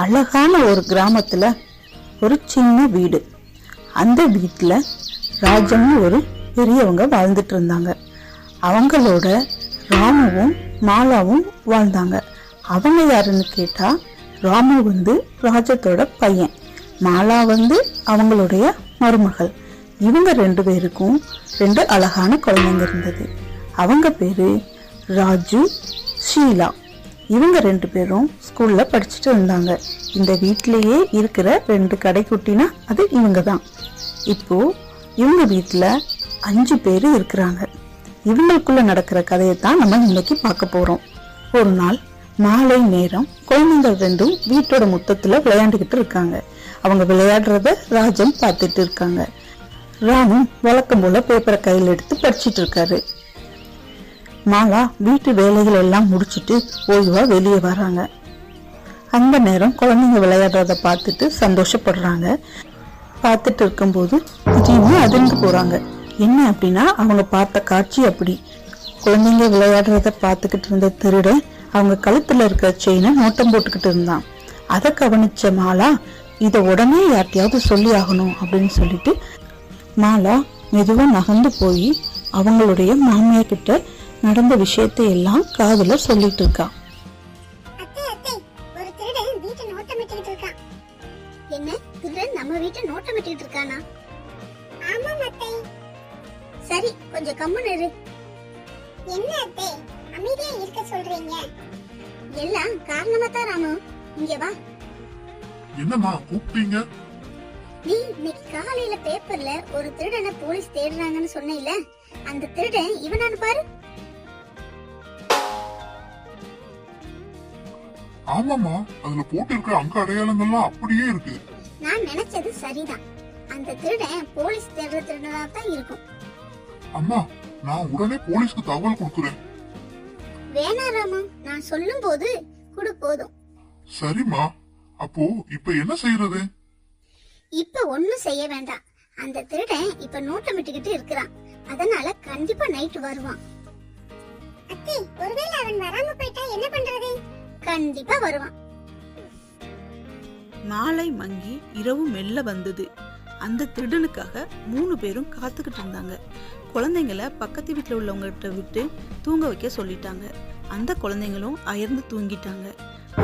அழகான ஒரு கிராமத்துல ஒரு சின்ன வீடு. அந்த வீட்டுல ராஜம்னு ஒரு பெரியவங்க வாழ்ந்துட்டு இருந்தாங்க. அவங்களோட ராமுவும் மாலாவும் வாழ்ந்தாங்க. அவங்க யாருன்னு கேட்டா, ராமு ராஜத்தோட பையன், மாலா அவங்களுடைய மருமகள். இவங்க 2 பேருக்கும் 2 அழகான குழந்தைங்க இருந்தது. அவங்க பேரு ராஜு, ஷீலா. இவங்க 2 பேரும் ஸ்கூல்ல படிச்சுட்டு இருந்தாங்க. இந்த வீட்டிலேயே இருக்கிற 2 கடைக்குட்டினா அது இவங்க தான். இப்போ இவங்க வீட்டுல 5 பேர் இருக்கிறாங்க. இவங்களுக்குள்ள நடக்கிற கதையை தான் நம்ம இன்னைக்கு பார்க்க போறோம். ஒரு நாள் மாலை நேரம் குழந்தைங்க 2ம் வீட்டோட முத்தத்துல விளையாண்டுகிட்டு இருக்காங்க. அவங்க விளையாடுறத ராஜன் பார்த்துட்டு இருக்காங்க. ராமு வழக்கம் போல பேப்பரை கையில் எடுத்து படிச்சுட்டு இருக்காரு. மாலா வீட்டு வேலைகள் எல்லாம் முடிச்சுட்டு ஓய்வா வெளியே வராங்க. அந்த நேரம் குழந்தைங்க விளையாடுறத பார்த்துட்டு சந்தோஷப்படுறாங்க. பார்த்துட்டு இருக்கும்போது திடீர்னு அதிர்ந்து போறாங்க. என்ன அப்படின்னா, அவங்க பார்த்த காட்சி அப்படி. குழந்தைங்க விளையாடுறத பார்த்துக்கிட்டு இருந்த திருடன் அவங்க கழுத்துல இருக்கிற செயினை நோட்டம் போட்டுக்கிட்டு இருந்தான். அதை கவனிச்ச மாலா, இதை உடனே யார்ட்டையாவது சொல்லி ஆகணும் அப்படின்னு சொல்லிட்டு மாலா மெதுவா நகர்ந்து போய் அவங்களுடைய மாமியார் கிட்ட நடந்த விஷயத்தை எல்லாம் காதுல சொல்லிட்டு இருக்கா. என்ன திருடன் நம்ம வீட்டை நோட்டமிட்டு இருக்கானா? ஆமா அத்தை. சரி, கொஞ்சம் கம்முன்னு இரு. என்ன அத்தை அமைதியா இருக்க சொல்றீங்க? எல்லாம் காரணமா தான் ராமு. இங்க வா. என்னம்மா கூப்பிட்டீங்க? நீ இன்னைக்கு காலையில பேப்பர்ல ஒரு திருடனை போலீஸ் தேடுறாங்கன்னு சொன்னேல, அந்த திருடன் இவனான்னு பாரு. ஆமாமா, அதுல போட்டு இருக்க அங்க அடையாளங்கள்லாம் அப்படியே இருக்கு. நான் நினைச்சது சரிதான். அந்த திருடன் போலீஸ் தேடுற திருடனா தான் இருக்கும். அம்மா, நான் உடனே போலீஸ்க்கு தகவல் கொடுக்கிறேன். வேணா ராமு, நான் சொல்லும் போது குடு போதும். சரிம்மா, அப்போ இப்ப என்ன செய்யறது? இப்ப ஒண்ணும் செய்ய வேண்டாம். அந்த திருடன் இப்ப நோட்டமிட்டுக்கிட்டு இருக்கிறான். அதனால கண்டிப்பா நைட் வருவான். அத்தை, ஒருவேளை அவன் வராம போயிட்டா என்ன பண்றது? கண்டிப்பா வருவான். மாலை மங்கி இரவு மெல்ல வந்தது. அந்த திருடனுக்காக 3 பேரும் காத்துக்கிட்டு இருந்தாங்க. குழந்தைங்களை பக்கத்து வீட்டுல உள்ளவங்ககிட்ட விட்டு தூங்க வைக்க சொல்லிட்டாங்க. அந்த குழந்தைங்களும் அயர்ந்து தூங்கிட்டாங்க.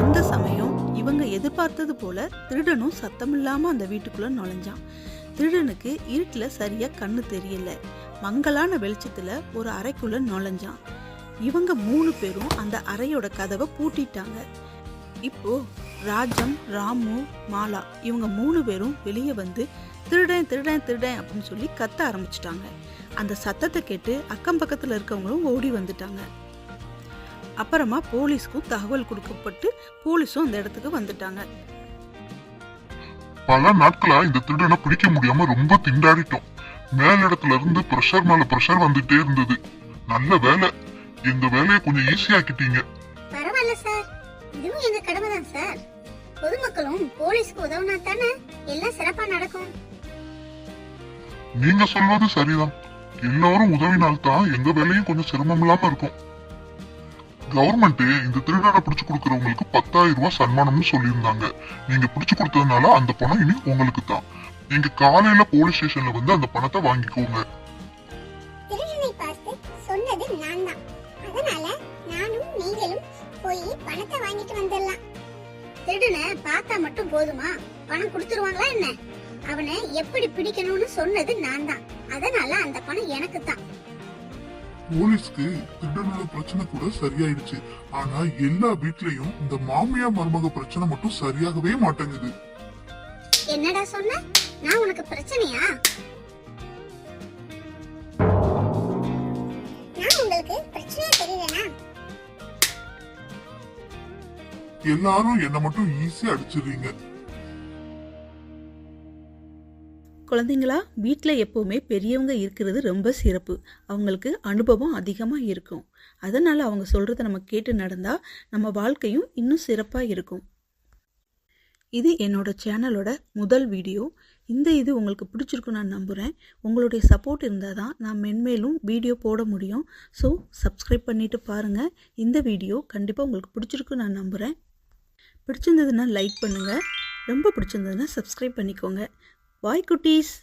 அந்த சமயம் இவங்க எதிர்பார்த்தது போல திருடனும் சத்தமில்லாம அந்த வீட்டுக்குள்ள நுழைஞ்சான். திருடனுக்கு இருட்டுல சரியா கண்ணு தெரியல. மங்கலான வெளிச்சத்துல ஒரு அறைக்குள்ள நுழைஞ்சான். இவங்க 3 பேரும் அந்த அறையோட கதவை பூட்டிட்டாங்க. இப்போ ராஜம், ராமு, மாலா இவங்க 3 பேரும் வெளியே திருடன் திருடன் திருடன் அப்படின்னு சொல்லி கத்த ஆரம்பிச்சிட்டாங்க. அந்த சத்தத்தை கேட்டு அக்கம் பக்கத்துல இருக்கவங்களும் ஓடி வந்துட்டாங்க. அப்புறமா போலீஸ்க்கும் தகவல் கொடுக்கப்பட்டு போலீஸும் அந்த இடத்துக்கு வந்துட்டாங்க. பல நாட்களா இந்த திருடனை பிடிக்க முடியாம ரொம்ப திண்டாடிட்டோம். மேலிடத்துல இருந்து பிரஷர் மேல பிரஷர் வந்துட்டே இருந்தது. நல்ல வேலை, எங்க வேலையை கொஞ்சம் ஈஸியாக்கிட்டீங்க. பரவாயில்ல சார், இதுவும் எங்க கடமை தான் சார். பொதுமக்களும் போலீஸ்க்கு உதவுனா தானே எல்லாம் சிறப்பா நடக்கும். நீங்க சொல்வது சரிதான். எல்லாரும் உதவினால்தான் எங்க வேலையும் கொஞ்சம் சிரமம் இல்லாம இருக்கும். கவர்மெண்ட் இந்த திருடனை பிடிச்சு கொடுக்கறவங்களுக்கு 10,000 ரூபாய் சன்மானம்னு சொல்லியிருந்தாங்க. நீங்க பிடிச்சு கொடுத்ததுனால அந்த பணம் இனி உங்களுக்கு தான். நீங்க காலையில போலீஸ் ஸ்டேஷன்ல அந்த பணத்தை வாங்கிக்கோங்க. திருடனை பார்த்து சொன்னது நான் தான். அதனால நானும் நீங்களும் போய் பணத்தை வாங்கிட்டு வந்துடலாம். திருடனை பார்த்தா மட்டும் போதுமா? பணம் கொடுத்துருவாங்களா என்ன? அவனை எப்படி பிடிக்கணும்னு சொன்னது நான் தான். அதனால அந்த பணம் எனக்கு தான். போலீஸ்க்கு திருடனோட பிரச்சனை கூட சரியாயிடுச்சு. ஆனா எல்லா வீட்லயும் இந்த மாமியா மருமக பிரச்சனை மட்டும் சரியாகவே மாட்டேங்குது. என்னடா சொன்ன? நான் உனக்கு பிரச்சனையா? நான் உங்களுக்கு பிரச்சனையா தெரியலனா? எல்லாரும் என்ன மட்டும் ஈஸியா அடிச்சிடுறீங்க. குழந்தைங்களா, வீட்டில் எப்போவுமே பெரியவங்க இருக்கிறது ரொம்ப சிறப்பு. அவங்களுக்கு அனுபவம் அதிகமாக இருக்கும். அதனால் அவங்க சொல்கிறத நம்ம கேட்டு நடந்தால் நம்ம வாழ்க்கையும் இன்னும் சிறப்பாக இருக்கும். இது என்னோட சேனலோட முதல் வீடியோ. இது உங்களுக்கு பிடிச்சிருக்கும் நான் நம்புகிறேன். உங்களுடைய சப்போர்ட் இருந்தால் தான் நான் மென்மேலும் வீடியோ போட முடியும். ஸோ சப்ஸ்கிரைப் பண்ணிவிட்டு பாருங்கள். இந்த வீடியோ கண்டிப்பாக உங்களுக்கு பிடிச்சிருக்கும் நான் நம்புகிறேன். பிடிச்சிருந்ததுன்னா லைக் பண்ணுங்கள், ரொம்ப பிடிச்சிருந்ததுன்னா சப்ஸ்கிரைப் பண்ணிக்கோங்க. பாய் குட்டீஸ்.